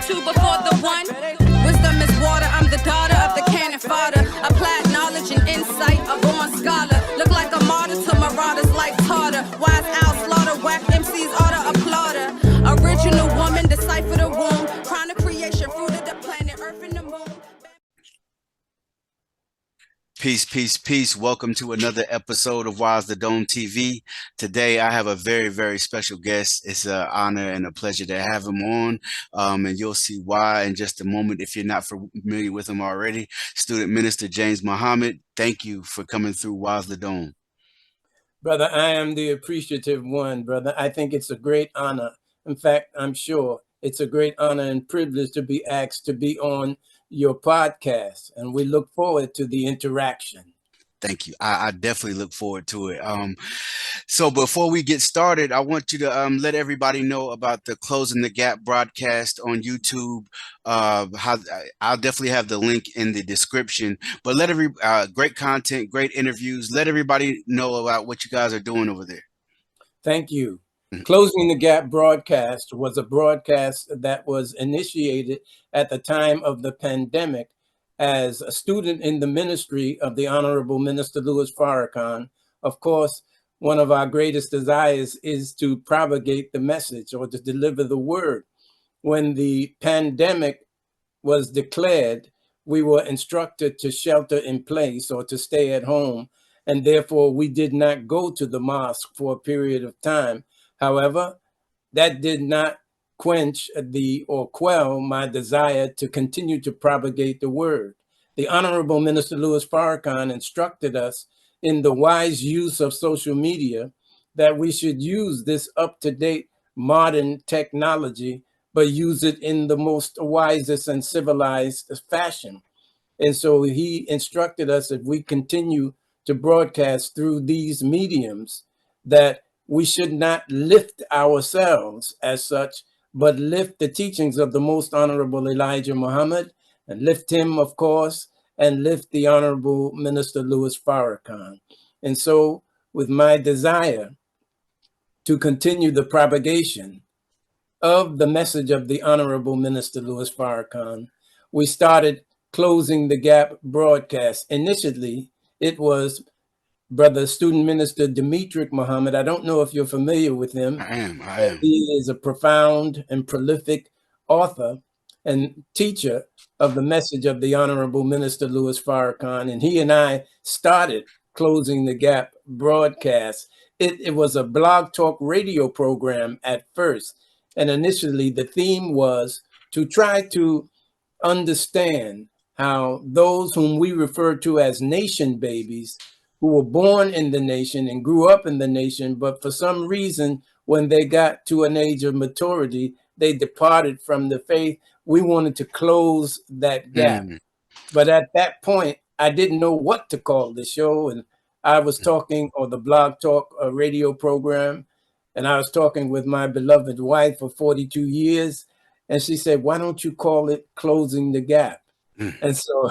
two before the one. Wisdom is water, I'm the daughter of the cannon fodder. Applied knowledge and insight, a born scholar. Look like a martyr to marauders like Tartar. Wise owl slaughter, whack MCs order applauder. Original woman, decipher the womb. Crown of creation, fruit of the planet, earth and the moon. Peace, peace, peace. Welcome to another episode of Wise the Dome TV. Today, I have a very, very special guest. It's an honor and a pleasure to have him on, and you'll see why in just a moment if you're not familiar with him already. Student Minister James Muhammad, thank you for coming through Wise the Dome. Brother, I am the appreciative one, brother. I think it's a great honor. In fact, I'm sure it's a great honor and privilege to be asked to be on your podcast, and we look forward to the interaction. Thank you. I definitely look forward to it. So before we get started, I want you to let everybody know about the Closing the Gap broadcast on YouTube. I'll definitely have the link in the description. But let great content, great interviews. Let everybody know about what you guys are doing over there. Thank you. Closing the Gap broadcast was a broadcast that was initiated at the time of the pandemic as a student in the ministry of the Honorable Minister Louis Farrakhan. Of course, one of our greatest desires is to propagate the message or to deliver the word. When the pandemic was declared, we were instructed to shelter in place or to stay at home, and therefore we did not go to the mosque for a period of time. However, that did not quench or quell my desire to continue to propagate the word. The Honorable Minister Louis Farrakhan instructed us in the wise use of social media that we should use this up-to-date modern technology, but use it in the most wisest and civilized fashion. And so he instructed us, if we continue to broadcast through these mediums, that we should not lift ourselves as such, but lift the teachings of the Most Honorable Elijah Muhammad, and lift him, of course, and lift the Honorable Minister Louis Farrakhan. And so, with my desire to continue the propagation of the message of the Honorable Minister Louis Farrakhan, we started Closing the Gap broadcast. Initially, it was Brother Student Minister Demetric Muhammad. I don't know if you're familiar with him. I am. He is a profound and prolific author and teacher of the message of the Honorable Minister Louis Farrakhan. And he and I started Closing the Gap broadcast. It was a blog talk radio program at first. And initially the theme was to try to understand how those whom we refer to as nation babies, who were born in the nation and grew up in the nation, but for some reason, when they got to an age of maturity, they departed from the faith. We wanted to close that gap. But at that point, I didn't know what to call the show. And I was talking, or the blog talk radio program, and I was talking with my beloved wife for 42 years. And she said, why don't you call it Closing the Gap? And so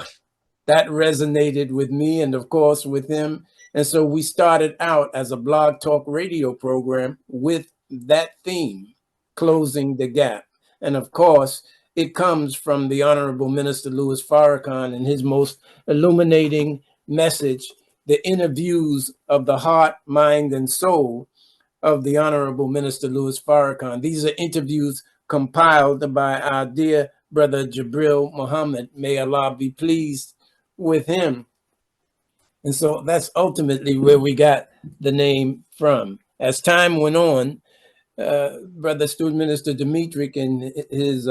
that resonated with me and, of course, with him. And so we started out as a blog talk radio program with that theme, Closing the Gap. And, of course, it comes from the Honorable Minister Louis Farrakhan and his most illuminating message, the interviews of the heart, mind, and soul of the Honorable Minister Louis Farrakhan. These are interviews compiled by our dear brother Jabril Muhammad. May Allah be pleased with him. And so that's ultimately where we got the name from. As time went on, Brother Student Minister Demetric, in his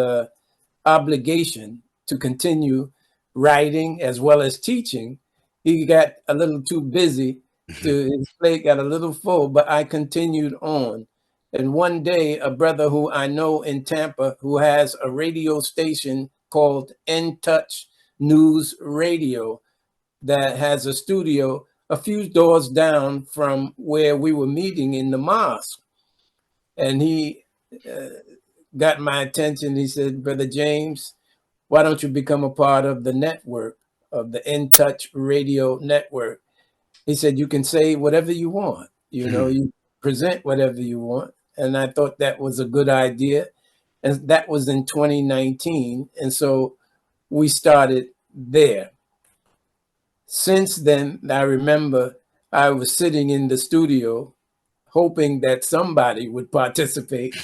obligation to continue writing as well as teaching, he got a little too busy. His plate got a little full, but I continued on. And one day, a brother who I know in Tampa, who has a radio station called In Touch News Radio, that has a studio a few doors down from where we were meeting in the mosque. And he got my attention. He said, Brother James, why don't you become a part of the network, of the In Touch Radio network? He said, you can say whatever you want. You know, you present whatever you want. And I thought that was a good idea. And that was in 2019. And so we started there. Since then, I remember I was sitting in the studio hoping that somebody would participate.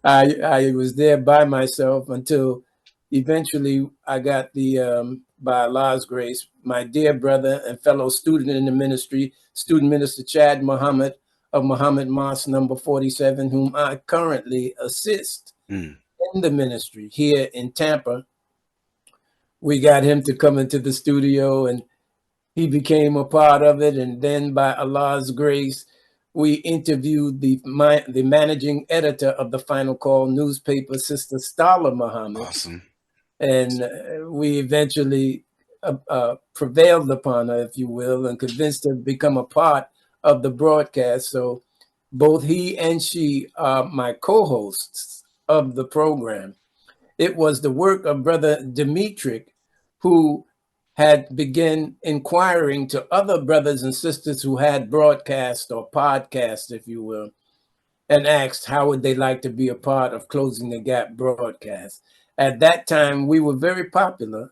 I was there by myself until eventually I got by Allah's grace, my dear brother and fellow student in the ministry, student minister Chad Muhammad of Muhammad Mosque number 47, whom I currently assist in the ministry here in Tampa. We got him to come into the studio and he became a part of it. And then by Allah's grace, we interviewed the managing editor of the Final Call newspaper, Sister Starla Muhammad. Awesome. And we eventually prevailed upon her, if you will, and convinced her to become a part of the broadcast. So both he and she are my co-hosts of the program. It was the work of Brother Dimitri, who had begun inquiring to other brothers and sisters who had broadcast or podcast, if you will, and asked how would they like to be a part of Closing the Gap broadcast. At that time, we were very popular.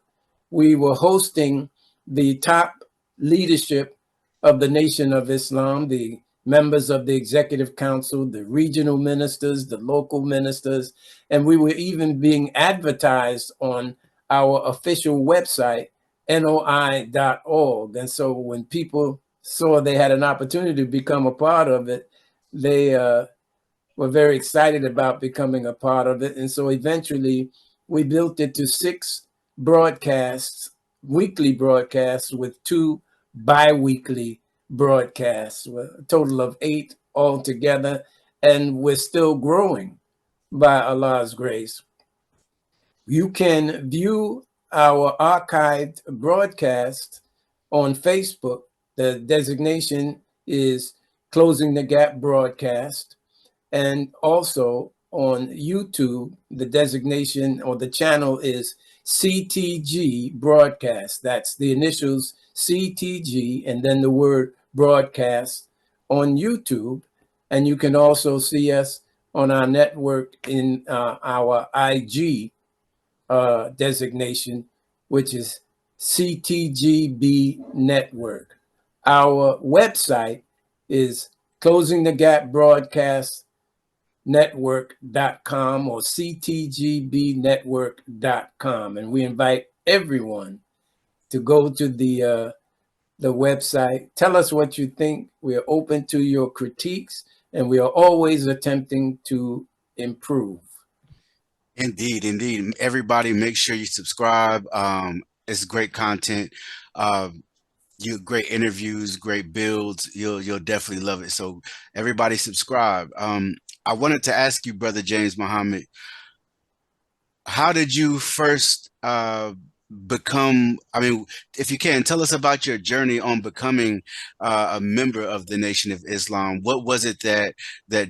We were hosting the top leadership of the Nation of Islam, the members of the Executive Council, the regional ministers, the local ministers, and we were even being advertised on our official website, NOI.org. And so when people saw they had an opportunity to become a part of it, they were very excited about becoming a part of it. And so eventually we built it to 6 broadcasts, weekly broadcasts with 2 bi-weekly broadcasts, a total of 8 altogether. And we're still growing by Allah's grace. You can view our archived broadcast on Facebook. The designation is Closing the Gap Broadcast. And also on YouTube, the designation or the channel is CTG Broadcast. That's the initials CTG and then the word broadcast on YouTube. And you can also see us on our network in our IG designation, which is CTGB Network. Our website is Closing the Gap Broadcast network.com or ctgbnetwork.com, and we invite everyone to go to the website. Tell us what you think. We are open to your critiques, and we are always attempting to improve. Indeed, indeed. Everybody, make sure you subscribe. It's great content. You great interviews, great builds. You'll definitely love it. So everybody subscribe. I wanted to ask you, Brother James Muhammad, how did you first become, I mean, if you can, tell us about your journey on becoming a member of the Nation of Islam. What was it that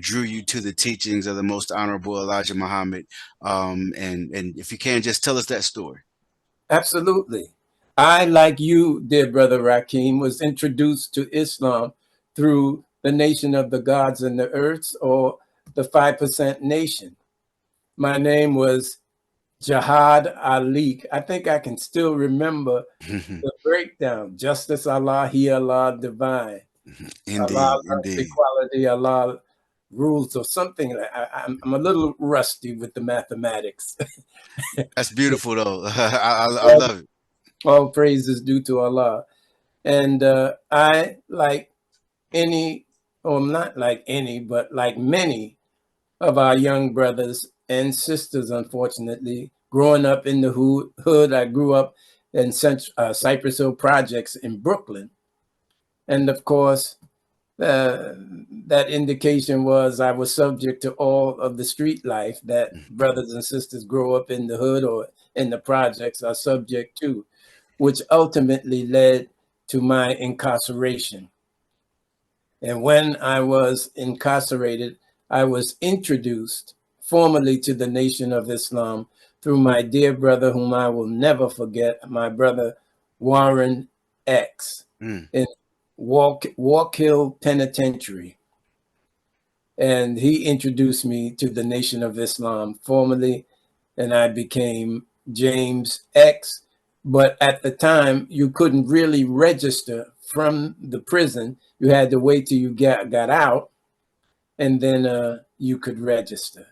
drew you to the teachings of the Most Honorable Elijah Muhammad? And if you can, just tell us that story. Absolutely. I, like you, dear Brother Rakeem, was introduced to Islam through the Nation of the Gods and the Earths, or the 5% Nation. My name was Jihad Ali. I think I can still remember the breakdown. Justice Allah, He Allah divine. Indeed, Allah indeed. equality, Allah rules, or something. I'm a little rusty with the mathematics. That's beautiful, though. I love it. All praise is due to Allah. And I, like any, or not like any, but like many of our young brothers and sisters, unfortunately, growing up in the hood, I grew up in Cypress Hill Projects in Brooklyn. And of course, that indication was I was subject to all of the street life that brothers and sisters grow up in the hood or in the projects are subject to, which ultimately led to my incarceration. And when I was incarcerated, I was introduced formally to the Nation of Islam through my dear brother, whom I will never forget, my brother Warren X in Walk Hill Penitentiary. and he introduced me to the Nation of Islam formally, and I became James X. But at the time, you couldn't really register from the prison. You had to wait till you got out, and then you could register.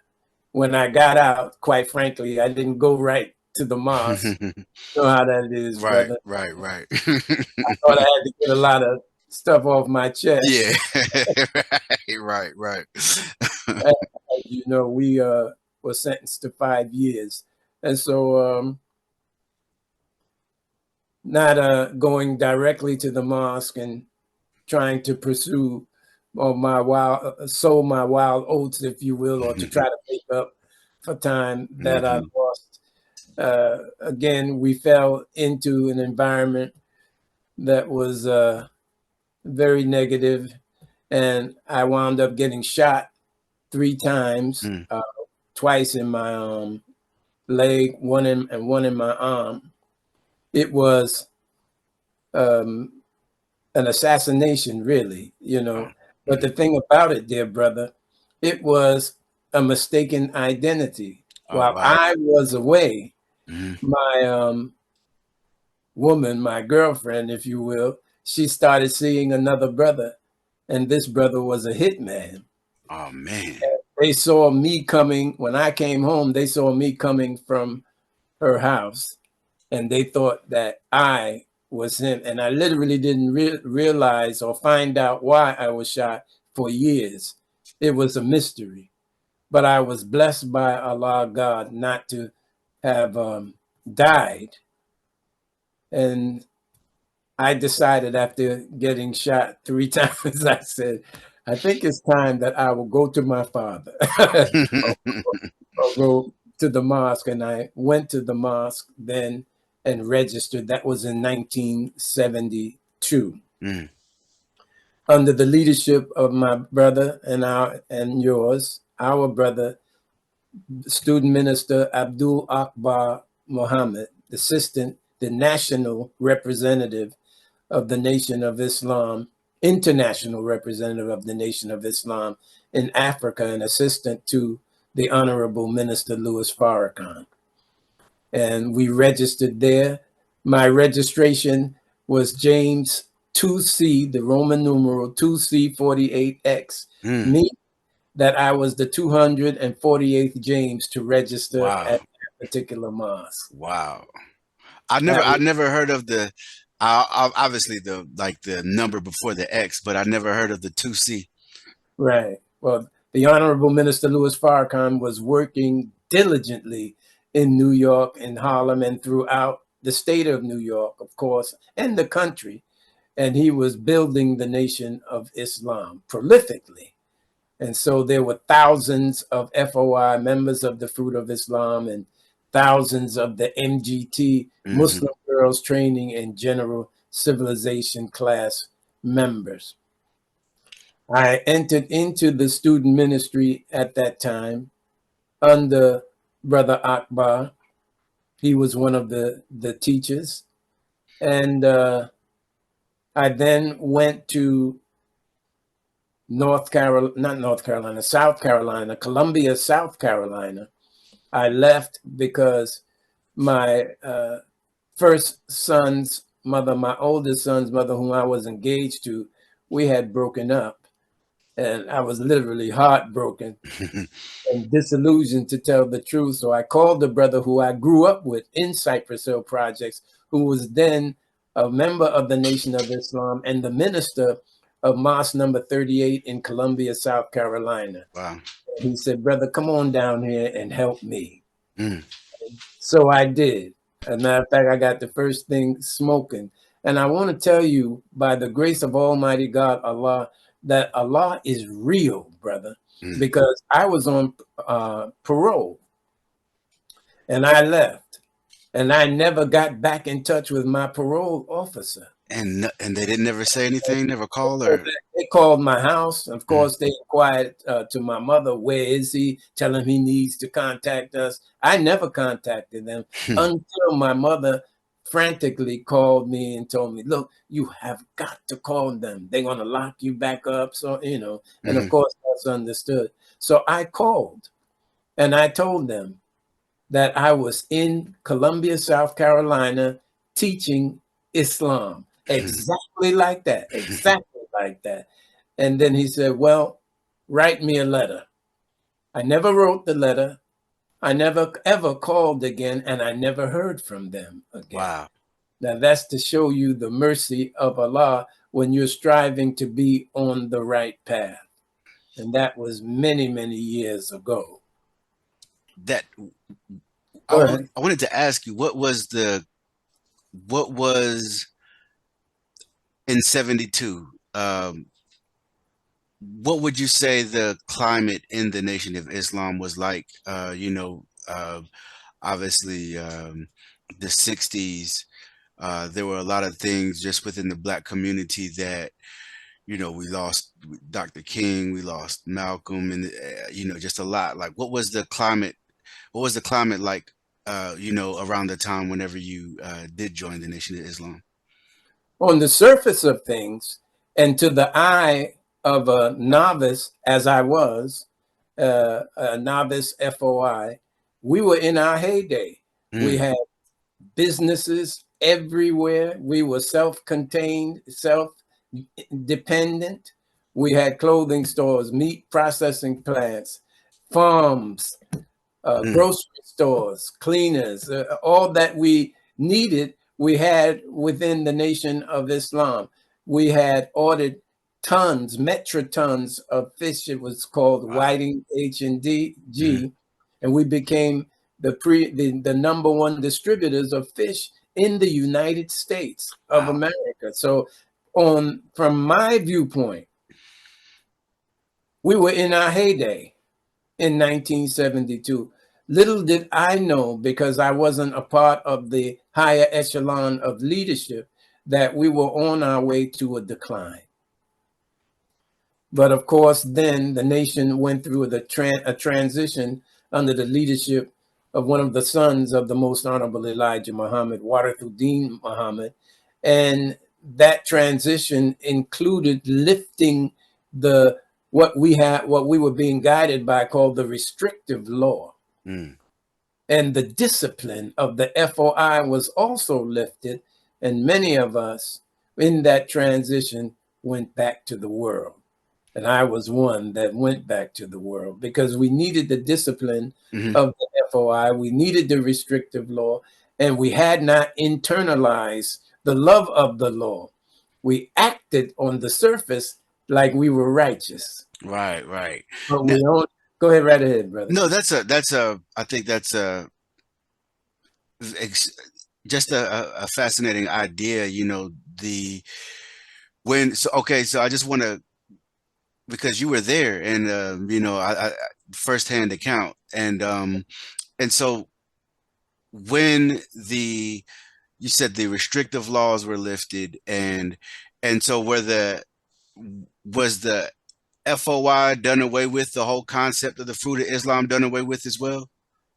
When I got out, quite frankly, I didn't go right to the mosque. You know how that is, Right, brother. right, right. I thought I had to get a lot of stuff off my chest. Yeah. Right, right. As you know, we were sentenced to 5 years. And so not going directly to the mosque and trying to pursue my wild, sow my wild oats, if you will, or to try to make up for time that I lost. Again, we fell into an environment that was very negative, and I wound up getting shot 3 times, twice in my leg, one in my arm. It was an assassination, really, you know. But the thing about it, dear brother, it was a mistaken identity. All While right. I was away, Mhm. my woman, my girlfriend, if you will, she started seeing another brother, and this brother was a hitman. Oh man. They saw me coming when I came home. They saw me coming from her house, and they thought that I was him. And I literally didn't realize or find out why I was shot for years. It was a mystery. But I was blessed by Allah God not to have died. And I decided after getting shot 3 times, I said, I think it's time that I will go to my father or go to the mosque. And I went to the mosque then and registered. That was in 1972. Under the leadership of my brother and yours, our brother, student minister Abdul Akbar Muhammad, the national representative of the Nation of Islam, international representative of the Nation of Islam in Africa, and assistant to the Honorable Minister Louis Farrakhan. And we registered there. My registration was James 2C, the Roman numeral 2C48X, me, that I was the 248th James to register Wow. at that particular mosque. Wow. That I was never heard of the obviously the like the number before the X, but I never heard of the 2C. right. Well, the Honorable Minister Louis Farrakhan was working diligently in New York and Harlem and throughout the state of New York, of course, and the country. And he was building the Nation of Islam prolifically. And so there were thousands of FOI, members of the Fruit of Islam, and thousands of the MGT, Muslim Girls Training and General Civilization class members. I entered into the student ministry at that time under Brother Akbar. He was one of the teachers. And I then went to South Carolina, Columbia, South Carolina. I left because my first son's mother, my oldest son's mother, whom I was engaged to, we had broken up. And I was literally heartbroken and disillusioned, to tell the truth. So I called the brother who I grew up with in Cypress Hill Projects, who was then a member of the Nation of Islam and the minister of Mosque number 38 in Columbia, South Carolina. Wow. He said, brother, come on down here and help me. So I did. As a matter of fact, I got the first thing smoking. And I want to tell you, by the grace of Almighty God, Allah, that Allah is real, brother, because I was on parole and I left, and I never got back in touch with my parole officer. And they didn't never say anything, never call or They called my house. Of course, they inquired to my mother, where is he? Tell him he needs to contact us. I never contacted them until my mother frantically called me and told me, look, you have got to call them. They're going to lock you back up. So, you know, and of course that's understood. So I called and I told them that I was in Columbia, South Carolina, teaching Islam. Exactly like that. Exactly like that. And then he said, well, write me a letter. I never wrote the letter. I never ever called again, and I never heard from them again. Wow. Now that's to show you the mercy of Allah when you're striving to be on the right path. And that was many, many years ago. That Go ahead. I wanted to ask you, what was in 72? What would you say the climate in the Nation of Islam was like? Obviously, the 60s, there were a lot of things just within the Black community that, we lost Dr. King, we lost Malcolm, and, just a lot. Like, what was the climate? What was the climate like, around the time whenever you did join the Nation of Islam? On the surface of things, and to the eye of a novice, as I was, a novice FOI, we were in our heyday. We had businesses everywhere. We were self-contained, self-dependent. We had clothing stores, meat processing plants, farms, grocery stores, cleaners, all that we needed, we had within the Nation of Islam. We had ordered tons, metric tons of fish. It was called Whiting H&G, and we became the number one distributors of fish in the United States of America. So from my viewpoint, we were in our heyday in 1972. Little did I know, because I wasn't a part of the higher echelon of leadership, that we were on our way to a decline. But of course, then the nation went through a transition under the leadership of one of the sons of the most honorable Elijah Muhammad, Warithuddin Muhammad. And that transition included lifting what we were being guided by, called the restrictive law. And the discipline of the FOI was also lifted. And many of us in that transition went back to the world. And I was one that went back to the world, because we needed the discipline of the FOI. We needed the restrictive law, and we had not internalized the love of the law. We acted on the surface like we were righteous. Right, right. But we don't. Go ahead, right ahead, brother. No, I think that's just a fascinating idea, so I just want to, because you were there, and I firsthand account, and so when you said the restrictive laws were lifted, and so was the FOI done away with, the whole concept of the fruit of Islam done away with as well?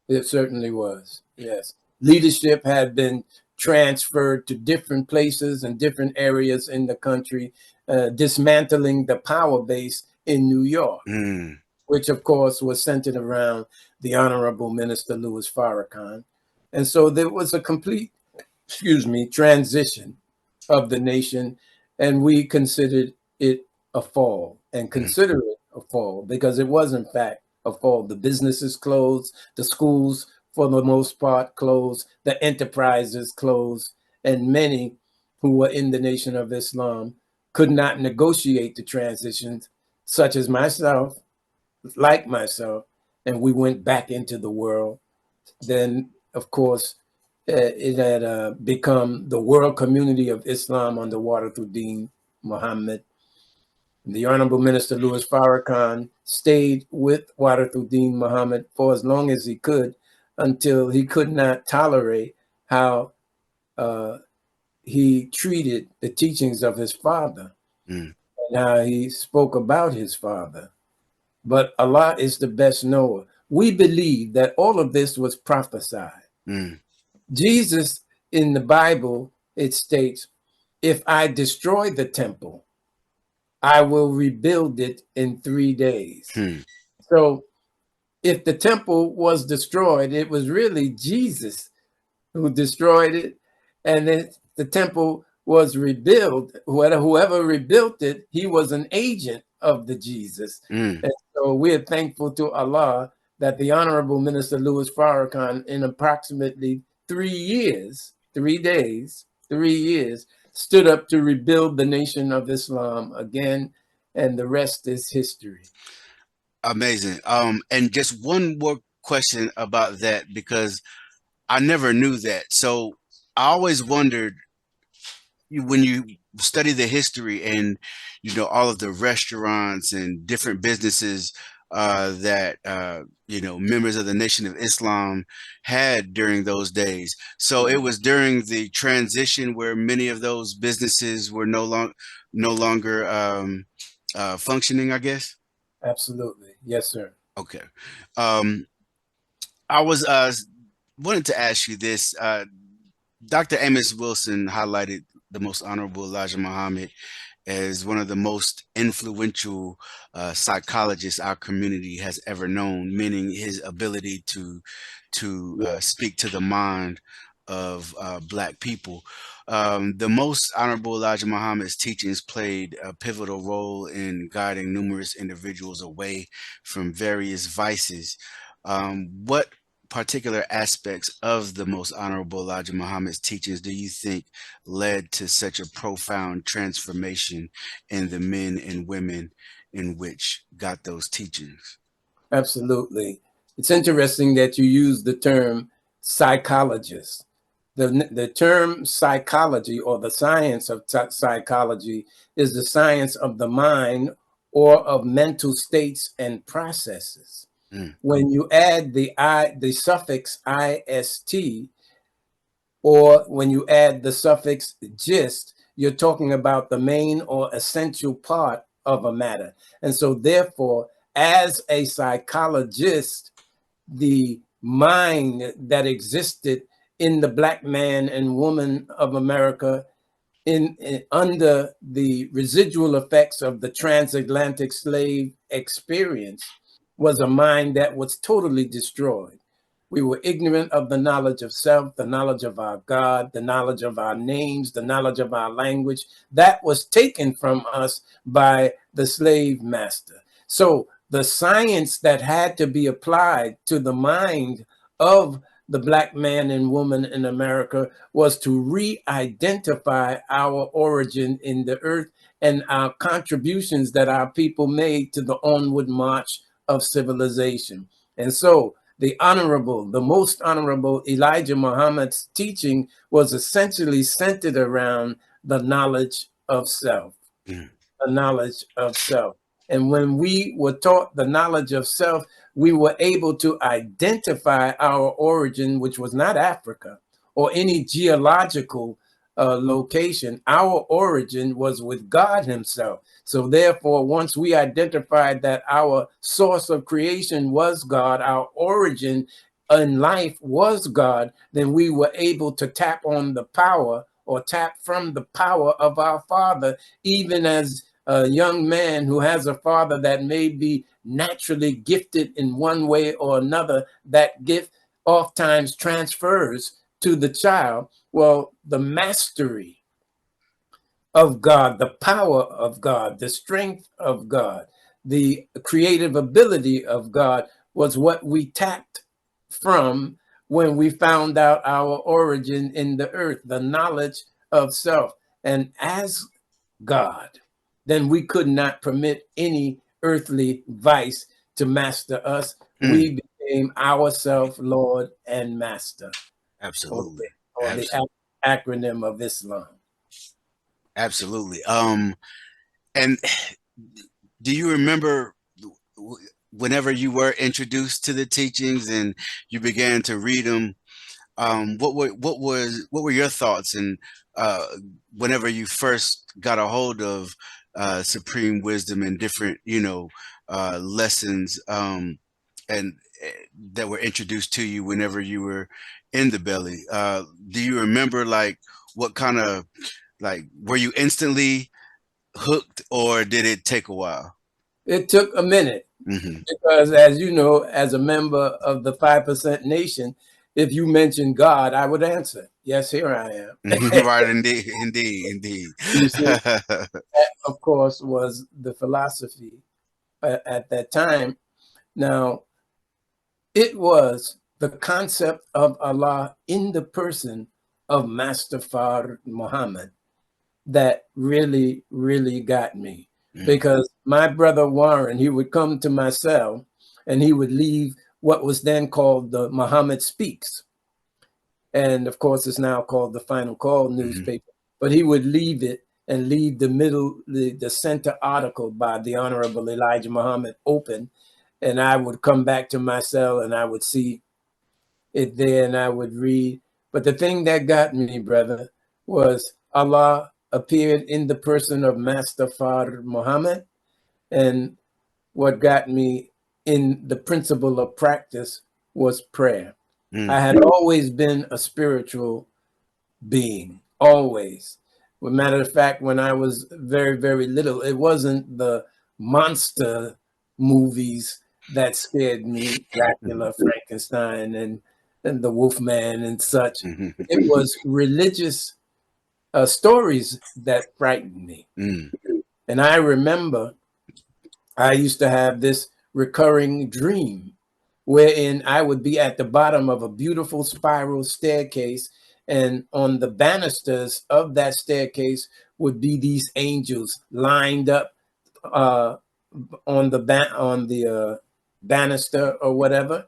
It certainly was, yes. Leadership had been transferred to different places and different areas in the country, dismantling the power base in New York, which of course was centered around the Honorable Minister Louis Farrakhan. And so there was a complete, transition of the nation, and we considered it a fall, and consider it a fall, because it was in fact a fall. The businesses closed, the schools for the most part closed, the enterprises closed, and many who were in the Nation of Islam could not negotiate the transitions, such as myself, like myself, and we went back into the world. Then, of course, it had become the World Community of Islam under Warithuddin Muhammad. The Honorable Minister Louis Farrakhan stayed with Warithuddin Muhammad for as long as he could, until he could not tolerate how he treated the teachings of his father, and how he spoke about his father. But Allah is the best knower. We believe that all of this was prophesied. Jesus in the Bible, it states, if I destroy the temple, I will rebuild it in 3 days. Hmm. So if the temple was destroyed, it was really Jesus who destroyed it, and then the temple was rebuilt. Whoever rebuilt it, he was an agent of the Jesus. Mm. And so we're thankful to Allah that the Honorable Minister Louis Farrakhan, in approximately 3 years, 3 days, 3 years, stood up to rebuild the nation of Islam again, and the rest is history. Amazing. And just one more question about that, because I never knew that. So I always wondered, when you study the history and all of the restaurants and different businesses that members of the Nation of Islam had during those days. So it was during the transition where many of those businesses were no longer functioning, I guess. Absolutely. Yes, sir. Okay. Um, I was wanted to ask you this. Dr. Amos Wilson highlighted the Most Honorable Elijah Muhammad as one of the most influential psychologists our community has ever known, meaning his ability to speak to the mind of Black people. The Most Honorable Elijah Muhammad's teachings played a pivotal role in guiding numerous individuals away from various vices. What particular aspects of the Most Honorable Elijah Muhammad's teachings do you think led to such a profound transformation in the men and women in which got those teachings? Absolutely. It's interesting that you use the term psychologist. The term psychology, or the science of psychology, is the science of the mind or of mental states and processes. Mm, When you add the suffix ist, or when you add the suffix gist, you're talking about the main or essential part of a matter. And so therefore, as a psychologist, the mind that existed in the Black man and woman of America in under the residual effects of the transatlantic slave experience was a mind that was totally destroyed. We were ignorant of the knowledge of self, the knowledge of our God, the knowledge of our names, the knowledge of our language. That was taken from us by the slave master. So the science that had to be applied to the mind of the Black man and woman in America was to re-identify our origin in the earth and our contributions that our people made to the onward march of civilization. And so the most honorable Elijah Muhammad's teaching was essentially centered around the knowledge of self, mm, the knowledge of self. And when we were taught the knowledge of self, we were able to identify our origin, which was not Africa or any geological location. Our origin was with God Himself. So, therefore, once we identified that our source of creation was God, our origin in life was God, then we were able to tap on the power, or tap from the power of our Father, even as a young man who has a father that may be naturally gifted in one way or another. That gift oftentimes transfers to the child. Well, the mastery of God, the power of God, the strength of God, the creative ability of God was what we tapped from when we found out our origin in the earth, the knowledge of self. And as God, then we could not permit any earthly vice to master us. mm. We became ourself Lord and Master, or Absolutely. the acronym of Islam. Absolutely. And do you remember whenever you were introduced to the teachings and you began to read them? What were your thoughts, and uh, whenever you first got a hold of supreme wisdom and different lessons, and that were introduced to you whenever you were in the belly. Do you remember like what kind of like were you instantly hooked or did it take a while? It took a minute Hmm. because, as you know, as a member of the 5% Nation, if you mention God, I would answer, yes, here I am. Right, indeed, indeed, indeed. You see, that, of course, was the philosophy at that time. Now, it was the concept of Allah in the person of Master Fard Muhammad that really, really got me. Mm, Because my brother Warren, he would come to my cell and he would leave what was then called the Muhammad Speaks. And of course, it's now called the Final Call mhm, newspaper. But he would leave it and leave the center article by the Honorable Elijah Muhammad open. And I would come back to my cell and I would see it there and I would read. But the thing that got me, brother, was Allah appeared in the person of Master Fard Muhammad. And what got me in the principle of practice was prayer. I mm, had always been a spiritual being, always. As a matter of fact, when I was very, very little, it wasn't the monster movies that scared me, Dracula, Frankenstein, and the Wolfman and such. mhm, It was religious stories that frightened me. mm, And I remember I used to have this recurring dream wherein I would be at the bottom of a beautiful spiral staircase, and on the banisters of that staircase would be these angels lined up uh, on the banister or whatever,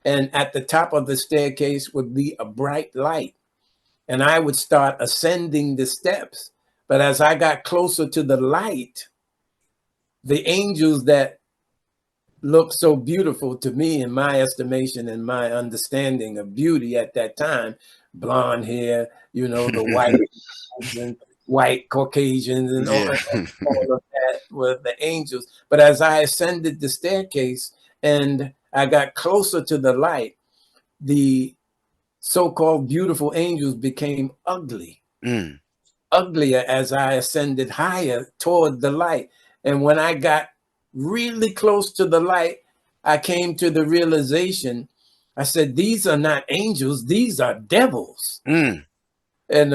and at the top of the staircase would be a bright light, and I would start ascending the steps. But as I got closer to the light, the angels that looked so beautiful to me in my estimation and my understanding of beauty at that time, blonde hair, you know, the white and white Caucasians and yeah. all of that were the angels. But as I ascended the staircase and I got closer to the light, the so-called beautiful angels became ugly, Mm, uglier as I ascended higher toward the light. And when I got really close to the light, I came to the realization, I said, these are not angels, these are devils. mm, And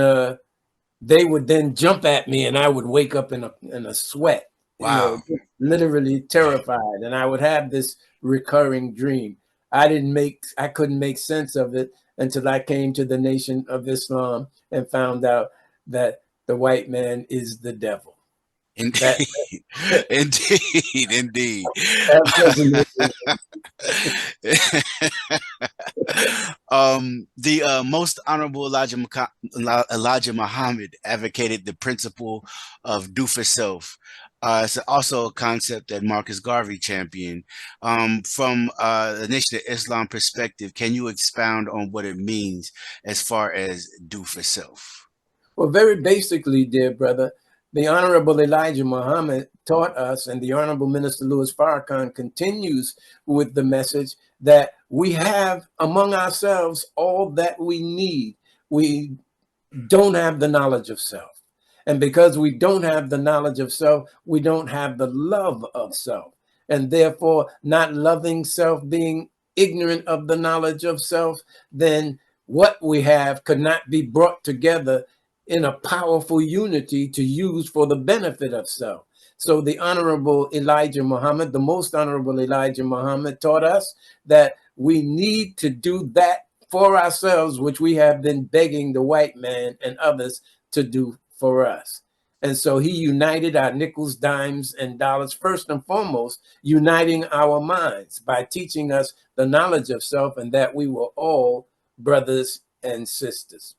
they would then jump at me and I would wake up in a sweat, you know, wow. literally terrified. And I would have this recurring dream. I couldn't make sense of it until I came to the Nation of Islam and found out that the white man is the devil. That, Indeed, indeed, indeed. that resonated. The most honorable Elijah Muhammad advocated the principle of do for self. It's also a concept that Marcus Garvey championed. From the Nation of Islam perspective, can you expound on what it means as far as do for self? Well, very basically, dear brother, the Honorable Elijah Muhammad taught us, and the Honorable Minister Louis Farrakhan continues with the message that we have among ourselves all that we need. We don't have the knowledge of self. And because we don't have the knowledge of self, we don't have the love of self. And therefore, not loving self, being ignorant of the knowledge of self, then what we have could not be brought together in a powerful unity to use for the benefit of self. So the Honorable Elijah Muhammad, the most Honorable Elijah Muhammad, taught us that we need to do that for ourselves, which we have been begging the white man and others to do for us. And so he united our nickels, dimes, and dollars, first and foremost, uniting our minds by teaching us the knowledge of self and that we were all brothers and sisters.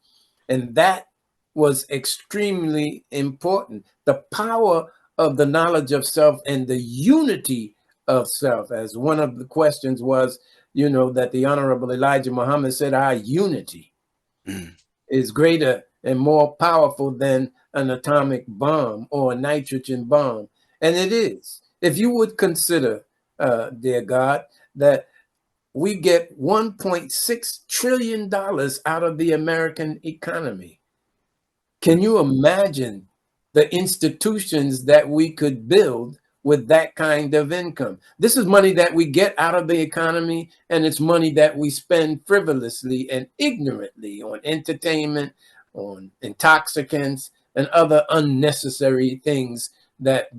And that was extremely important. The power of the knowledge of self and the unity of self, as one of the questions was, you know, that the Honorable Elijah Muhammad said, our unity Mm, is greater and more powerful than an atomic bomb or a nitrogen bomb. And it is. If you would consider, dear God, that we get $1.6 trillion out of the American economy. Can you imagine the institutions that we could build with that kind of income? This is money that we get out of the economy, and it's money that we spend frivolously and ignorantly on entertainment, on intoxicants, and other unnecessary things that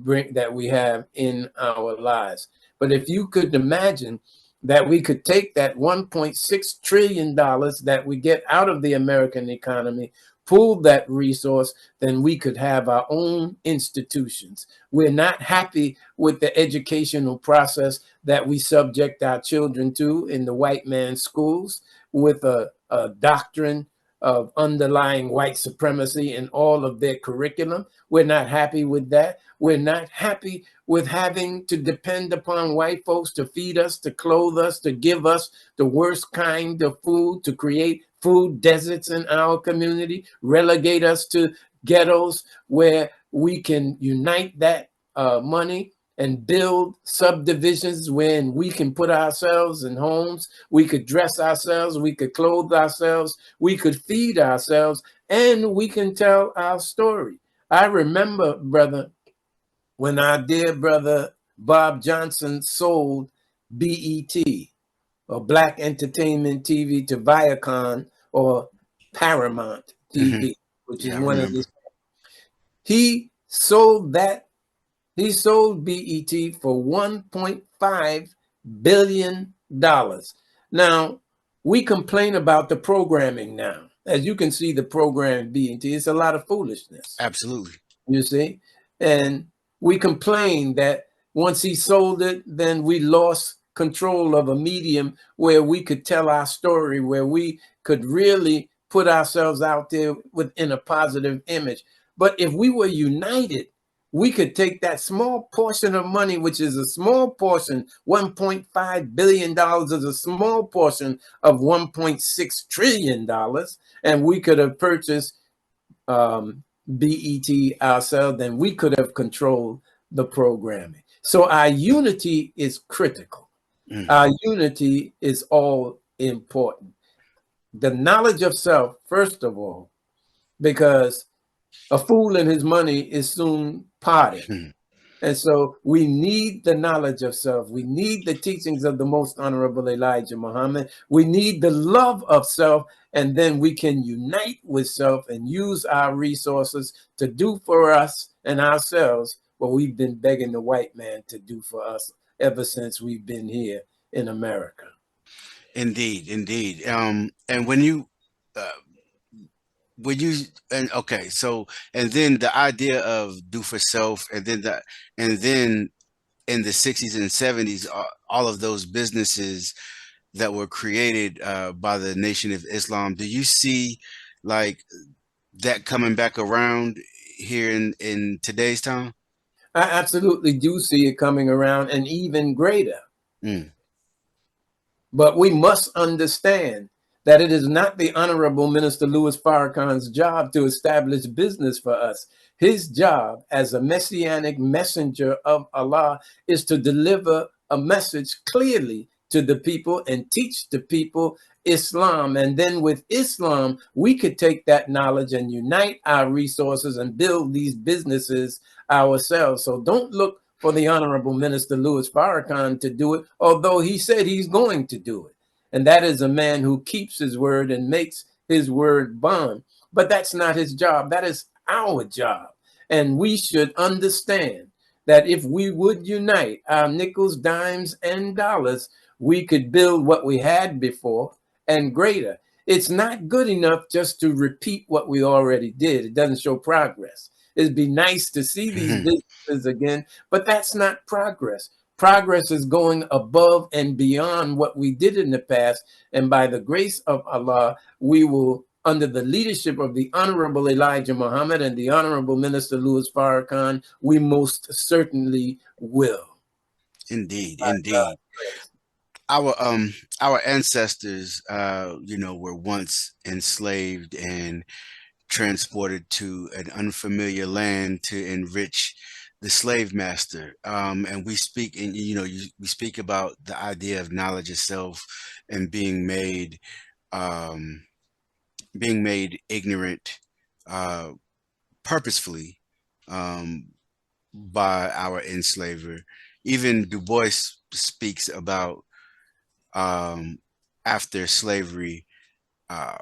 we have in our lives. But if you could imagine that we could take that $1.6 trillion that we get out of the American economy, pool that resource, then we could have our own institutions. We're not happy with the educational process that we subject our children to in the white man's schools, with a doctrine of underlying white supremacy in all of their curriculum. We're not happy with that. We're not happy with having to depend upon white folks to feed us, to clothe us, to give us the worst kind of food, to create food deserts in our community, relegate us to ghettos where we can unite that money and build subdivisions when we can put ourselves in homes, we could dress ourselves, we could clothe ourselves, we could feed ourselves, and we can tell our story. I remember, brother, when our dear brother Bob Johnson sold BET, or Black Entertainment TV, to Viacom or Paramount TV, which is Yeah, I one of remember. the. He sold that. He sold BET for $1.5 billion. Now, we complain about the programming now. As you can see, the program BET, it's a lot of foolishness. Absolutely. You see? And we complain that once he sold it, then we lost control of a medium where we could tell our story, where we could really put ourselves out there within a positive image. But if we were united, we could take that small portion of money, which is a small portion, $1.5 billion is a small portion of $1.6 trillion, and we could have purchased BET ourselves, then we could have controlled the programming. So our unity is critical. Our unity is all important. The knowledge of self, first of all, because a fool and his money is soon parted. And so we need the knowledge of self. We need the teachings of the most honorable Elijah Muhammad. We need the love of self, and then we can unite with self and use our resources to do for us and ourselves what we've been begging the white man to do for us ever since we've been here in America. Indeed, indeed. And uh, and okay, so, and then the idea of do for self, and then in the 60s and 70s, all of those businesses that were created by the Nation of Islam. Do you see like that coming back around here in today's time? I absolutely do see it coming around, and even greater. Mm. But we must understand that it is not the Honorable Minister Louis Farrakhan's job to establish business for us. His job as a messianic messenger of Allah is to deliver a message clearly to the people and teach the people Islam. And then with Islam, we could take that knowledge and unite our resources and build these businesses ourselves. So don't look for the Honorable Minister Louis Farrakhan to do it, although he said he's going to do it. And that is a man who keeps his word and makes his word bond. But that's not his job. That is our job. And we should understand that if we would unite our nickels, dimes, and dollars, we could build what we had before and greater. It's not good enough just to repeat what we already did. It doesn't show progress. It'd be nice to see these businesses again, but that's not progress. Progress is going above and beyond what we did in the past. And by the grace of Allah, we will, under the leadership of the Honorable Elijah Muhammad and the Honorable Minister Louis Farrakhan, we most certainly will. Indeed, By God's indeed. grace. Our ancestors, were once enslaved and transported to an unfamiliar land to enrich the slave master, and we speak, and we speak about the idea of knowledge itself and um, being made ignorant uh, purposefully um, by our enslaver. Even Du Bois speaks about um, after slavery, uh,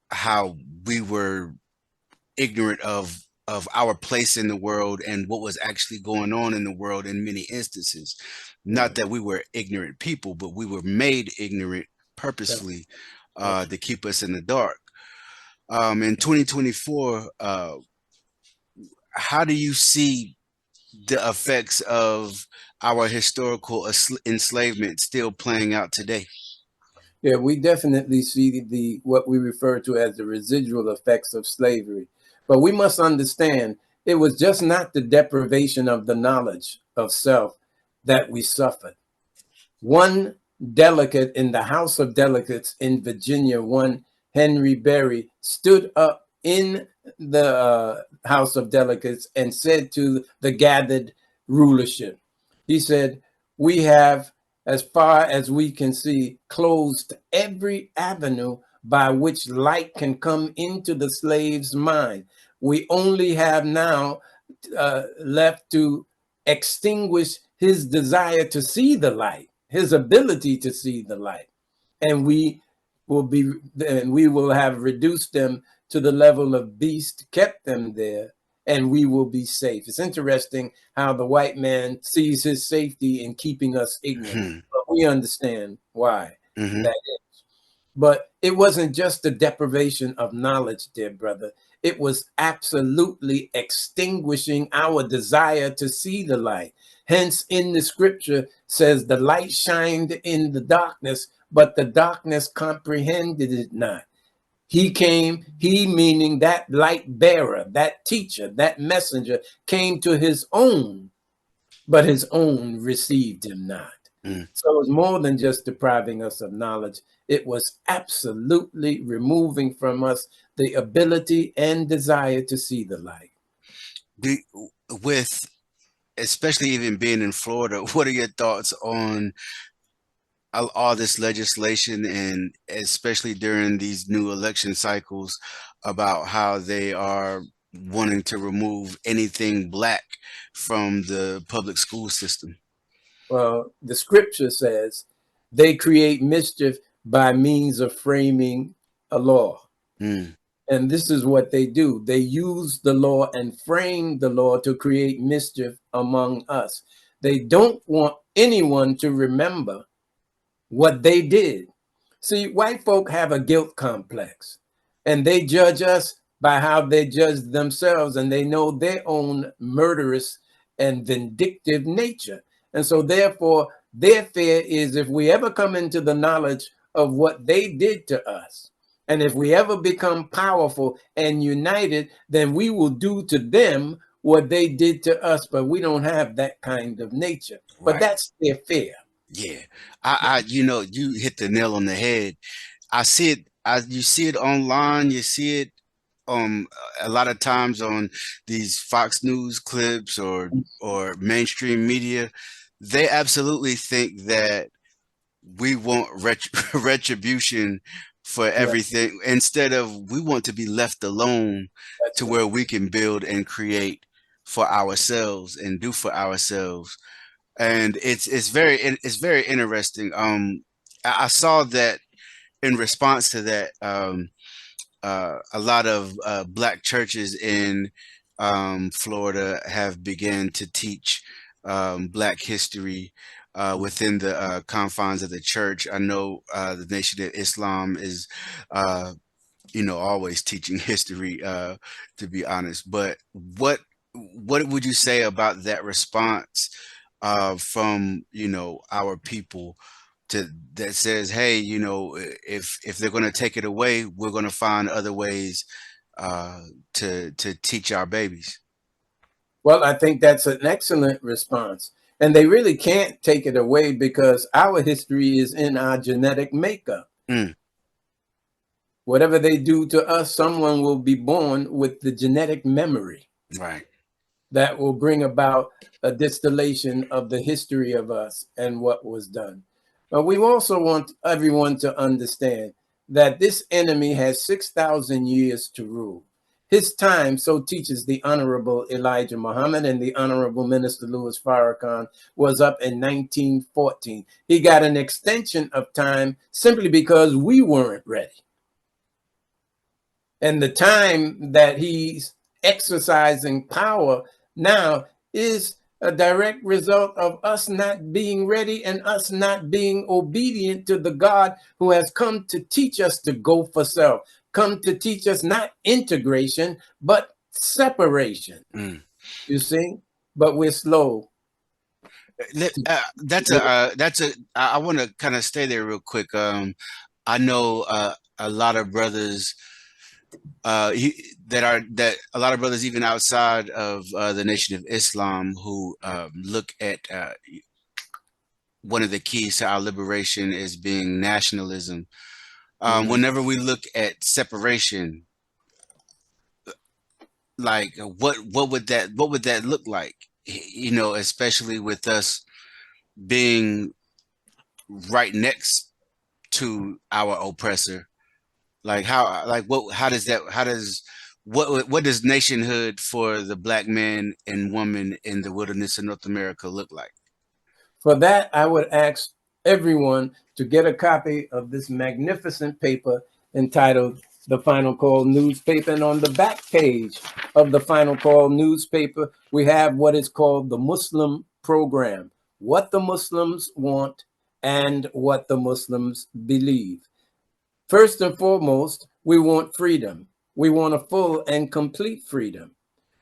how we were ignorant of our place in the world and what was actually going on in the world in many instances. Not that we were ignorant people, but we were made ignorant That's, purposefully that's to keep us in the dark. In 2024, how do you see the effects of our historical enslavement still playing out today? Yeah, we definitely see the what we refer to as the residual effects of slavery. But we must understand it was just not the deprivation of the knowledge of self that we suffered. One delegate in the House of Delegates in Virginia, one Henry Berry, stood up in the House of Delegates and said to the gathered rulership, he said, "We have, as far as we can see, closed every avenue by which light can come into the slave's mind. We only have now left to extinguish his desire to see the light, his ability to see the light, and we will have reduced them to the level of beast, kept them there, and we will be safe." It's interesting how the white man sees his safety in keeping us ignorant, Hmm. but we understand why Hmm. that is. But it wasn't just the deprivation of knowledge, dear brother. It was absolutely extinguishing our desire to see the light. Hence, in the scripture says, the light shined in the darkness, but the darkness comprehended it not. He came, he meaning that light bearer, that teacher, that messenger came to his own, but his own received him not. Mm. So it was more than just depriving us of knowledge. It was absolutely removing from us the ability and desire to see the light. Do, with especially even being in Florida, what are your thoughts on all this legislation, and especially during these new election cycles, about how they are wanting to remove anything black from the public school system? Well, the scripture says they create mischief by means of framing a law. Mm. And this is what they do. They use the law and frame the law to create mischief among us. They don't want anyone to remember what they did. See, white folk have a guilt complex, and they judge us by how they judge themselves, and they know their own murderous and vindictive nature. And so, therefore, their fear is if we ever come into the knowledge of what they did to us, and if we ever become powerful and united, then we will do to them what they did to us. But we don't have that kind of nature. But Right. that's their fear. Yeah. You hit the nail on the head. I see it. You see it online. You see it um a lot of times on these Fox News clips or mainstream media. They absolutely think that we want retribution for Right. everything, instead of we want to be left alone That's to right. where we can build and create for ourselves and do for ourselves. And it's very interesting. I saw that in response to that, a lot of black churches in Florida have begun to teach black history within the confines of the church. I know the Nation of Islam is uh, always teaching history, to be honest. But what would you say about that response from our people to that says, hey, if they're going to take it away, we're going to find other ways to teach our babies? Well, I think that's an excellent response. And they really can't take it away because our history is in our genetic makeup. Mm, Whatever they do to us, someone will be born with the genetic memory. right. that will bring about a distillation of the history of us and what was done. But we also want everyone to understand that this enemy has 6,000 years to rule. His time, so teaches the Honorable Elijah Muhammad and the Honorable Minister Louis Farrakhan, was up in 1914. He got an extension of time simply because we weren't ready. And the time that he's exercising power now is a direct result of us not being ready and us not being obedient to the God who has come to teach us to go for self, come to teach us not integration, but separation. You see? But we're slow. I want to kind of stay there real quick. I know a lot of brothers that a lot of brothers even outside of the Nation of Islam who look at one of the keys to our liberation as being nationalism. Whenever we look at separation, like what would that look like? You know, especially with us being right next to our oppressor. Like what does nationhood for the black man and woman in the wilderness of North America look like? For that, I would ask everyone to get a copy of this magnificent paper entitled The Final Call Newspaper. And on the back page of the Final Call newspaper, we have what is called the Muslim program, what the Muslims want and what the Muslims believe. First and foremost, we want freedom. We want a full and complete freedom.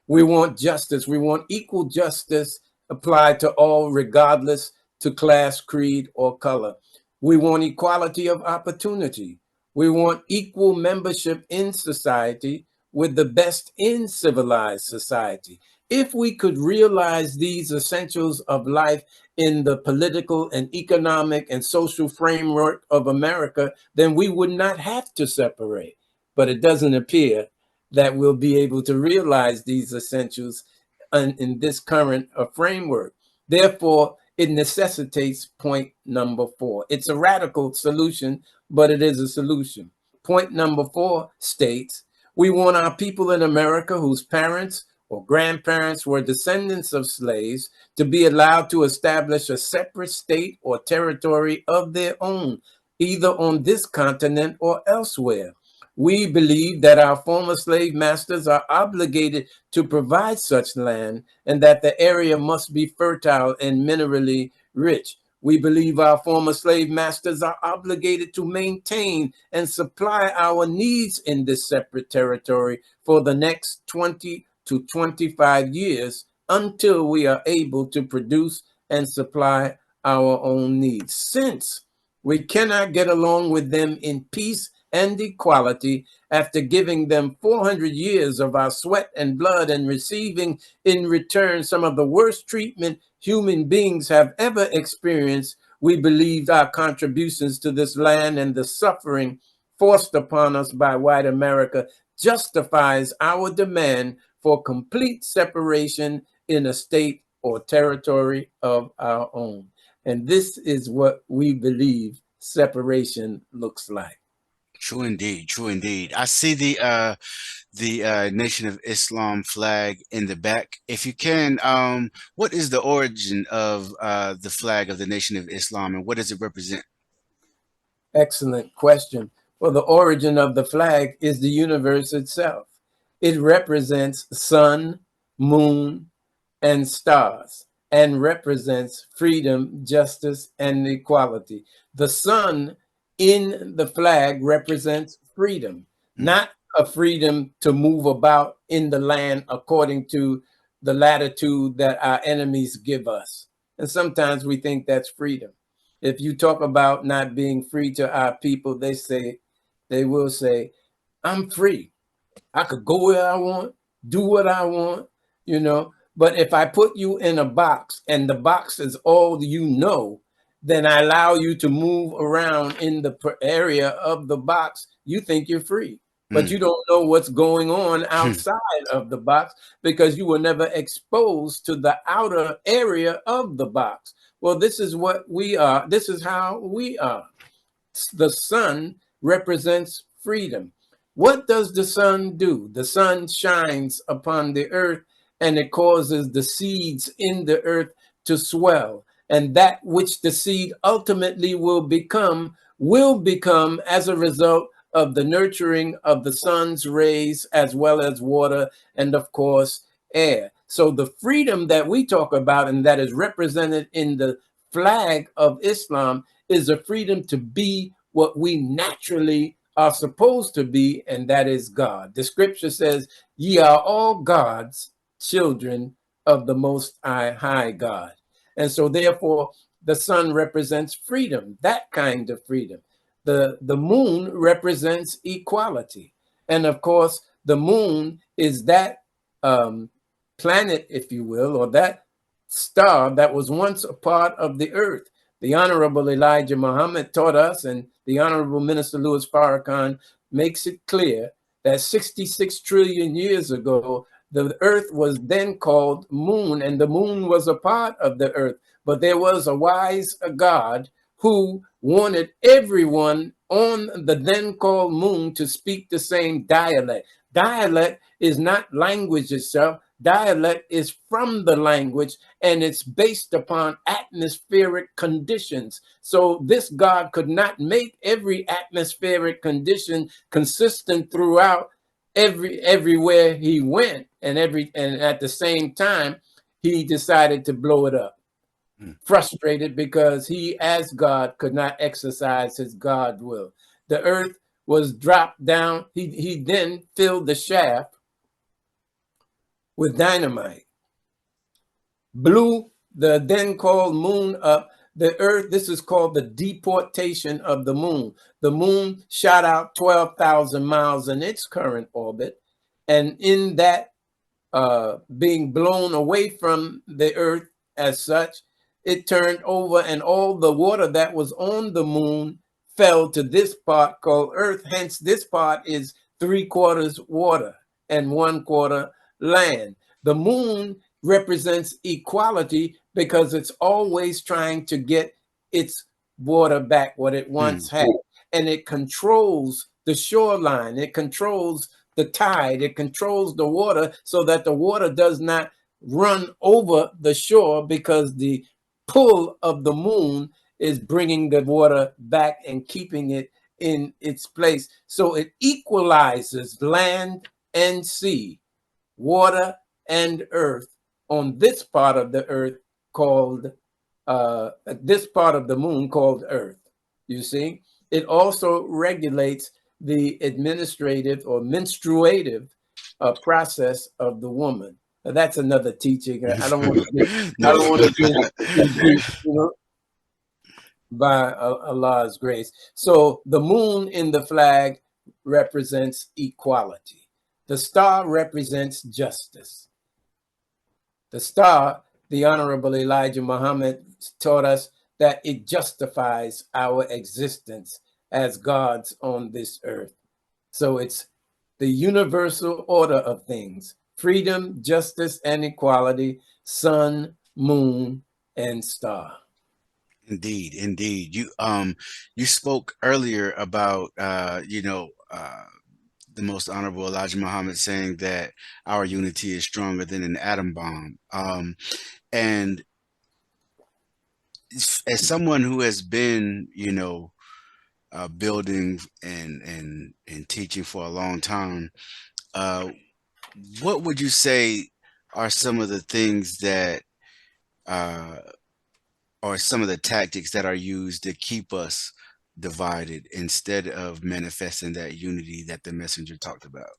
We want justice. We want equal justice applied to all, regardless to class, creed, or color. We want equality of opportunity. We want equal membership in society with the best in civilized society. If we could realize these essentials of life in the political and economic and social framework of America, then we would not have to separate. But it doesn't appear that we'll be able to realize these essentials in this current framework. Therefore, it necessitates point number 4. It's a radical solution, but it is a solution. Point number 4 states, we want our people in America whose parents or grandparents were descendants of slaves to be allowed to establish a separate state or territory of their own, either on this continent or elsewhere. We believe that our former slave masters are obligated to provide such land and that the area must be fertile and minerally rich. We believe our former slave masters are obligated to maintain and supply our needs in this separate territory for the next 20 to 25 years until we are able to produce and supply our own needs. Since we cannot get along with them in peace and equality after giving them 400 years of our sweat and blood and receiving in return some of the worst treatment human beings have ever experienced, we believe our contributions to this land and the suffering forced upon us by white America justifies our demand for complete separation in a state or territory of our own. And this is what we believe separation looks like. True indeed, true indeed. I see the Nation of Islam flag in the back. If you can, what is the origin of the flag of the Nation of Islam, and what does it represent? Excellent question. Well, the origin of the flag is the universe itself. It represents sun, moon, and stars, and represents freedom, justice, and equality. The sun in the flag represents freedom, not a freedom to move about in the land according to the latitude that our enemies give us. And sometimes we think that's freedom. If you talk about not being free to our people, they will say, I'm free. I could go where I want, do what I want, you know. But if I put you in a box and the box is all you know, then I allow you to move around in the area of the box, you think you're free. but you don't know what's going on outside of the box because you were never exposed to the outer area of the box. Well, this is what we are. This is how we are. The sun represents freedom. What does the sun do? The sun shines upon the earth and it causes the seeds in the earth to swell. And that which the seed ultimately will become as a result of the nurturing of the sun's rays, as well as water and, of course, air. So the freedom that we talk about and that is represented in the flag of Islam is a freedom to be what we naturally are supposed to be, and that is God. The scripture says, ye are all God's children of the most high God. And so therefore, the sun represents freedom, that kind of freedom. The moon represents equality. And of course, the moon is that planet, if you will, or that star that was once a part of the earth. The Honorable Elijah Muhammad taught us, and the Honorable Minister Louis Farrakhan makes it clear that 66 trillion years ago, the earth was then called moon, and the moon was a part of the earth. But there was a wise God who wanted everyone on the then called moon to speak the same dialect. Dialect is not language itself. Dialect is from the language, and it's based upon atmospheric conditions. So this God could not make every atmospheric condition consistent throughout everywhere he went, and at the same time he decided to blow it up. Frustrated because he, as God, could not exercise his God will. The earth was dropped down. He then filled the shaft with dynamite, blew the then called moon up. The earth, this is called the deportation of the moon. The moon shot out 12,000 miles in its current orbit. And in that being blown away from the earth as such, it turned over and all the water that was on the moon fell to this part called earth. Hence, this part is 3/4 water and 1/4 land. The moon represents equality because it's always trying to get its water back, what it once had. And it controls the shoreline. It controls the tide. It controls the water so that the water does not run over the shore, because the pull of the moon is bringing the water back and keeping it in its place. So it equalizes land and sea, water and earth on this part of the earth called, this part of the moon called earth. You see, it also regulates the administrative or menstruative process of the woman. Now, that's another teaching. I don't want to get, I don't want to get, by Allah's grace. So the moon in the flag represents equality. The star represents justice. The star, the Honorable Elijah Muhammad taught us that it justifies our existence as gods on this earth. So it's the universal order of things: freedom, justice, and equality, sun, moon, and star. Indeed, indeed. You spoke earlier about the Most Honorable Elijah Muhammad saying that our unity is stronger than an atom bomb. And as someone who has been, building and teaching for a long time, what would you say are some of the things that or some of the tactics that are used to keep us divided instead of manifesting that unity that the messenger talked about?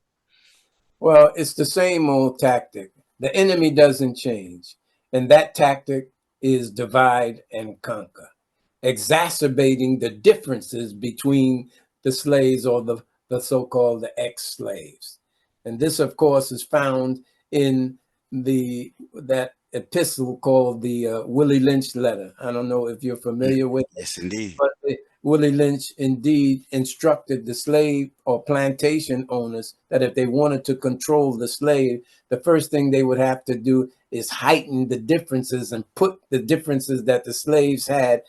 Well, it's the same old tactic. The enemy doesn't change. And that tactic is divide and conquer, exacerbating the differences between the slaves, or the so-called ex-slaves. And this, of course, is found in that epistle called the Willie Lynch letter. I don't know if you're familiar with it. Yes, indeed. But Willie Lynch indeed instructed the slave or plantation owners that if they wanted to control the slave, the first thing they would have to do is heighten the differences and put the differences that the slaves had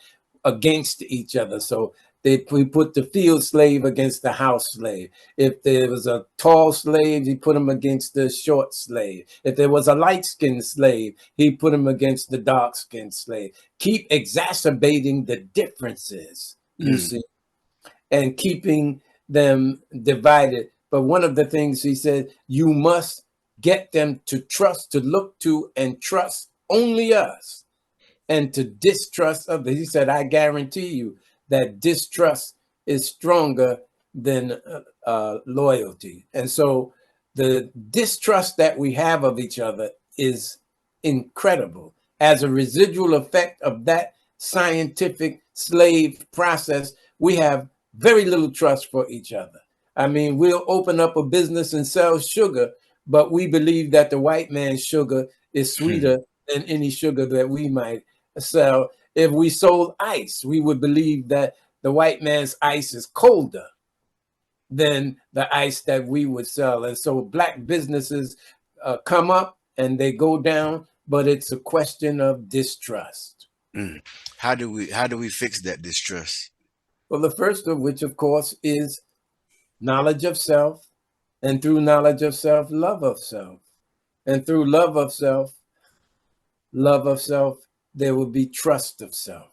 against each other. So we put the field slave against the house slave. If there was a tall slave, he put him against the short slave. If there was a light-skinned slave, he put him against the dark-skinned slave. Keep exacerbating the differences, you see, and keeping them divided. But one of the things he said, you must get them to trust, to look to and trust only us, and to distrust others. He said, I guarantee you that distrust is stronger than loyalty. And so the distrust that we have of each other is incredible. As a residual effect of that scientific slave process, we have very little trust for each other. I mean, we'll open up a business and sell sugar, but we believe that the white man's sugar is sweeter than any sugar that we might sell. If we sold ice, we would believe that the white man's ice is colder than the ice that we would sell. And so black businesses come up and they go down, but it's a question of distrust. How do we fix that distrust? Well, the first of which, of course, is knowledge of self, and through knowledge of self, love of self. And through love of self, there will be trust of self.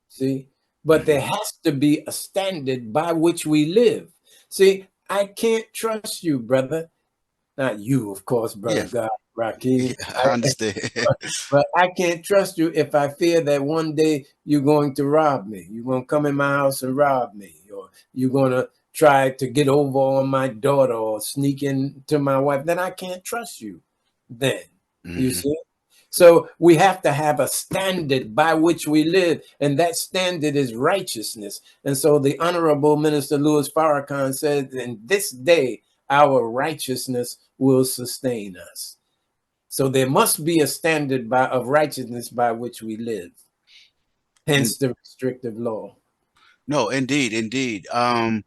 See? But there has to be a standard by which we live. See, I can't trust you, brother. Not you, of course, brother God, Rakeem. I understand. But I can't trust you if I fear that one day you're going to rob me. You're going to come in my house and rob me. Or you're going to try to get over on my daughter or sneak into my wife. Then I can't trust you then. You see? So we have to have a standard by which we live, and that standard is righteousness. And so the Honorable Minister Louis Farrakhan said, in this day, our righteousness will sustain us. So there must be a standard of righteousness by which we live. Hence the restrictive law. No, indeed. And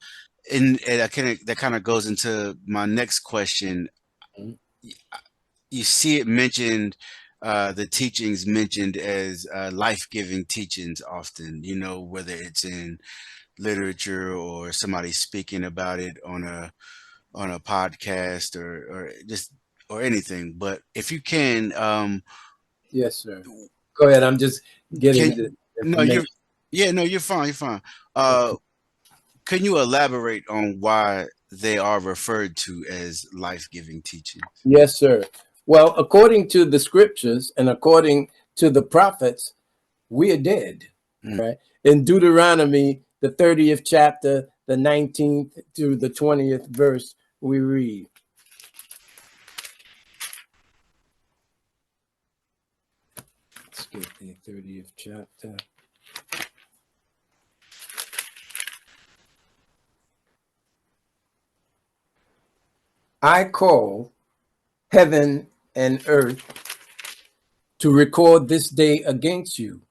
that kind of goes into my next question. You see it mentioned, the teachings mentioned as life-giving teachings often, you know, whether it's in literature or somebody speaking about it on a podcast or anything. But if you can, yes, sir. Go ahead. I'm just getting the information. You're fine. You're fine. Okay. Can you elaborate on why they are referred to as life-giving teachings? Yes, sir. Well, according to the scriptures and according to the prophets, we are dead, right? In Deuteronomy, the 30th chapter, the 19th through the 20th verse, we read, let's get the 30th chapter. I call heaven and earth to record this day against you,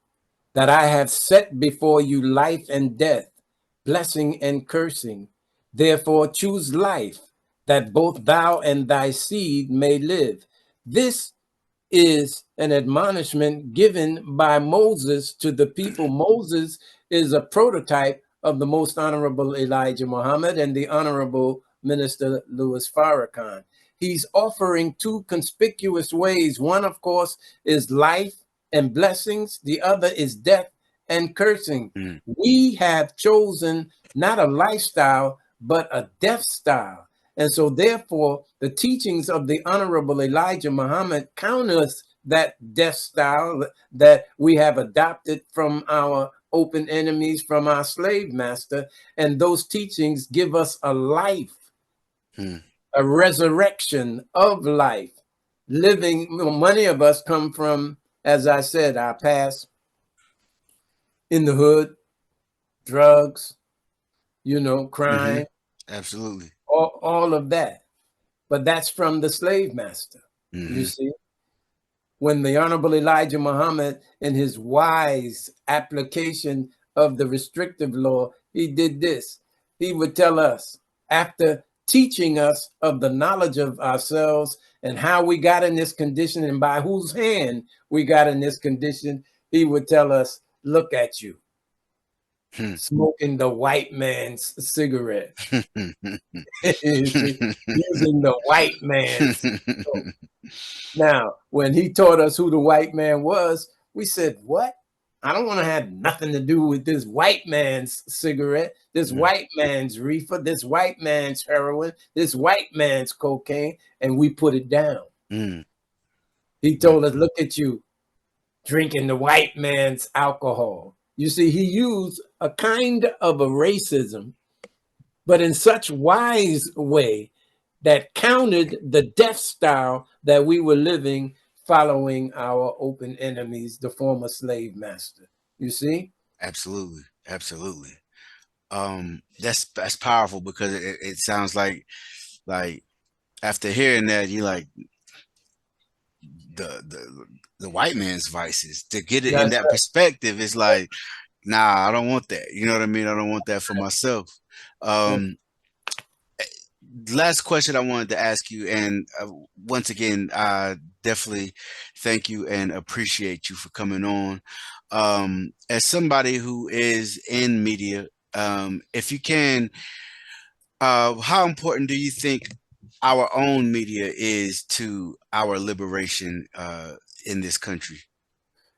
that I have set before you life and death, blessing and cursing. Therefore choose life, that both thou and thy seed may live. This is an admonishment given by Moses to the people. Moses is a prototype of the Most Honorable Elijah Muhammad and the Honorable Minister Louis Farrakhan. He's offering two conspicuous ways. One, of course, is life and blessings. The other is death and cursing. We have chosen not a lifestyle, but a death style. And so therefore, the teachings of the Honorable Elijah Muhammad counters that death style that we have adopted from our open enemies, from our slave master. And those teachings give us a life, a resurrection of life. Living, many of us come from, as I said, our past in the hood, drugs, crime. Absolutely. All of that. But that's from the slave master, you see. When the Honorable Elijah Muhammad, in his wise application of the restrictive law, he did this. He would tell us, after teaching us of the knowledge of ourselves and how we got in this condition and by whose hand we got in this condition, he would tell us, look at you, smoking the white man's cigarette. Using the white man's. Now, when he taught us who the white man was, we said, what? I don't want to have nothing to do with this white man's cigarette, this white man's reefer, this white man's heroin, this white man's cocaine, and we put it down. He told us, look at you drinking the white man's alcohol. You see, he used a kind of a racism, but in such wise way that countered the death style that we were living following our open enemies, the former slave master. You see? Absolutely. Absolutely. That's powerful because it sounds like after hearing that, you like the white man's vices. To get it in That's that perspective, it's like, nah, I don't want that. You know what I mean? I don't want that for myself. Last question I wanted to ask you, and once again, I definitely thank you and appreciate you for coming on. As somebody who is in media, if you can, how important do you think our own media is to our liberation in this country?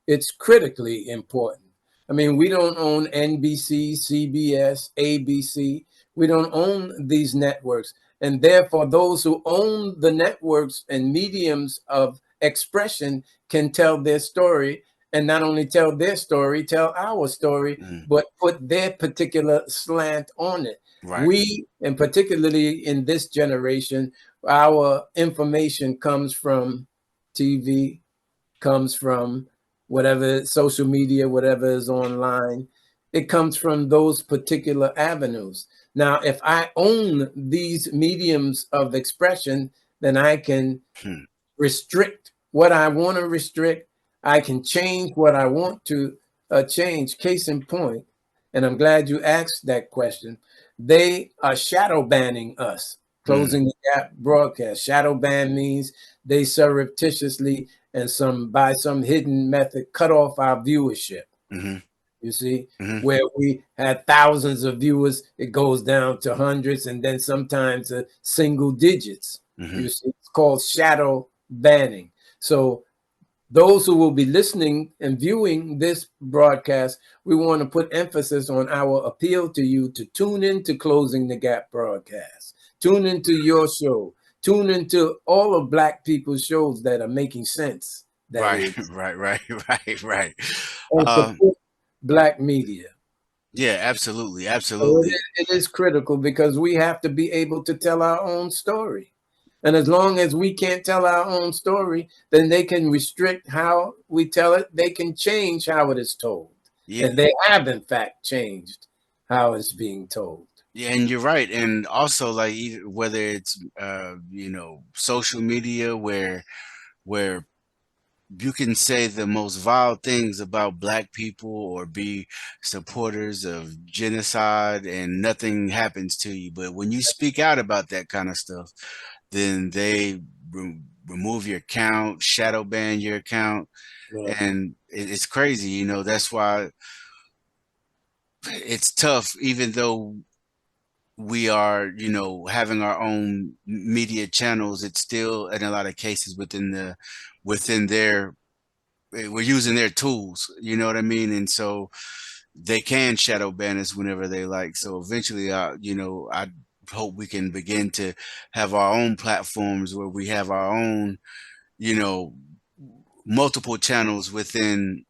It's critically important. I mean, we don't own NBC, CBS, ABC. We don't own these networks. And therefore, those who own the networks and mediums of expression can tell their story, and not only tell their story, tell our story, but put their particular slant on it. Right. We, and particularly in this generation, our information comes from TV, comes from whatever social media, whatever is online. It comes from those particular avenues. Now, if I own these mediums of expression, then I can restrict what I want to restrict. I can change what I want to change. Case in point, and I'm glad you asked that question, they are shadow banning us, closing the gap broadcast. Shadow ban means they surreptitiously and by some hidden method cut off our viewership. You see, where we had thousands of viewers, it goes down to hundreds and then sometimes single digits. You see, it's called shadow banning. So those who will be listening and viewing this broadcast, we want to put emphasis on our appeal to you to tune into Closing the Gap broadcast. Tune into your show. Tune into all of Black people's shows that are making sense. Right. And support Black media. Yeah, absolutely. So it is critical because we have to be able to tell our own story. And as long as we can't tell our own story, then they can restrict how we tell it. They can change how it is told. Yeah. And they have, in fact, changed how it's being told. Yeah, and you're right. And also, like, whether it's social media where you can say the most vile things about Black people or be supporters of genocide and nothing happens to you, but when you speak out about that kind of stuff, then they remove your account, shadow ban your account. Yeah. And it's crazy. That's why it's tough, even though we are, having our own media channels. It's still, in a lot of cases, within their, we're using their tools, you know what I mean? And so they can shadow ban us whenever they like. So eventually, I hope we can begin to have our own platforms where we have our own, multiple channels within,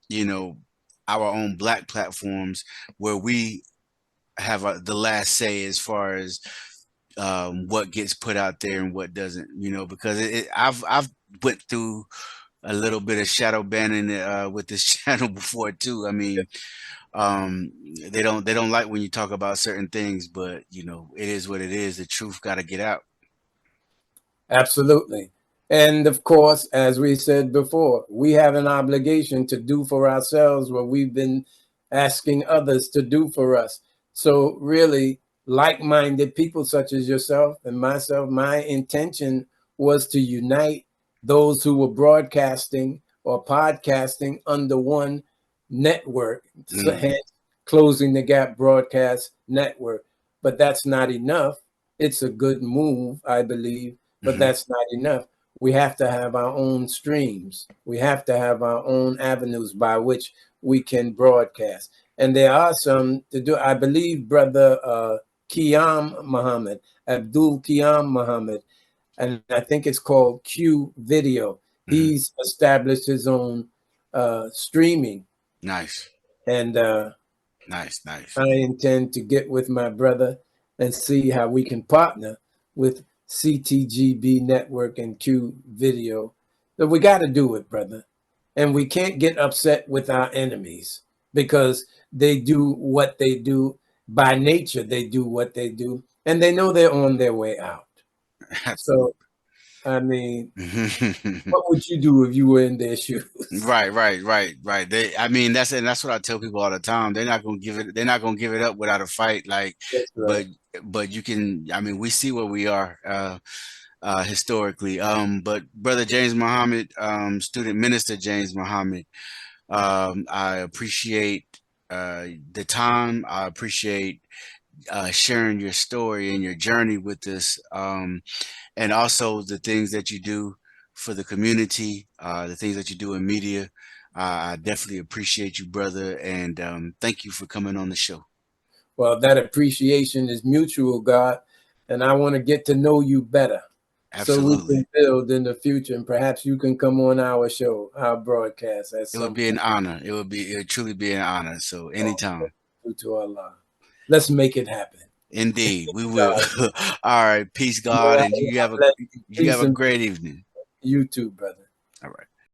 our own Black platforms where we have the last say as far as what gets put out there and what doesn't, because I've went through a little bit of shadow banning with this channel before too. I mean, they don't like when you talk about certain things, but it is what it is. The truth got to get out. Absolutely. And of course, as we said before, we have an obligation to do for ourselves what we've been asking others to do for us. So really, like-minded people such as yourself and myself, my intention was to unite those who were broadcasting or podcasting under one network, hence Closing the Gap Broadcast Network. But that's not enough. It's a good move, I believe, but that's not enough. We have to have our own streams. We have to have our own avenues by which we can broadcast. And there are some to do. I believe Brother Qiyam Muhammad, Abdul Qiyam Muhammad, and I think it's called Q Video. He's established his own streaming. Nice. And nice. I intend to get with my brother and see how we can partner with CTGB Network and Q Video. But we got to do it, brother. And we can't get upset with our enemies because they do what they do. By nature, they do what they do. And they know they're on their way out. So, I mean, what would you do if you were in their shoes? Right. I mean, that's what I tell people all the time. They're not gonna give it up without a fight. Like, right. but you can. I mean, we see where we are historically. But Brother James Muhammad, student minister James Muhammad, I appreciate the time. I appreciate sharing your story and your journey with us, and also the things that you do for the community, the things that you do in media. I definitely appreciate you, brother, and thank you for coming on the show. Well, that appreciation is mutual, God, and I want to get to know you better. Absolutely. So we can build in the future, and perhaps you can come on our show, our broadcast. It would be an honor. It would truly be an honor. So anytime. To Allah. Let's make it happen. Indeed, we will. All right, peace, God, and you have a great evening. You too, brother. All right.